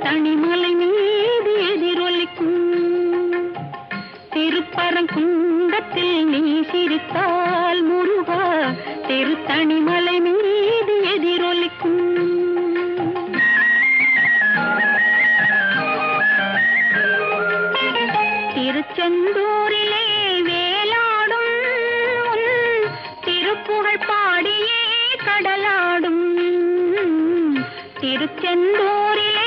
திருத்தணிமலை மீது எதிரொலிக்கும். திருப்பரங்குன்றத்தில் நீ சிரித்தால் முருகா திருத்தணிமலை மீது எதிரொலிக்கும். திருச்செந்தூரிலே வேலாடும் உன் திருப்புகழ் பாடியே கடலாடும். திருச்செந்தூரிலே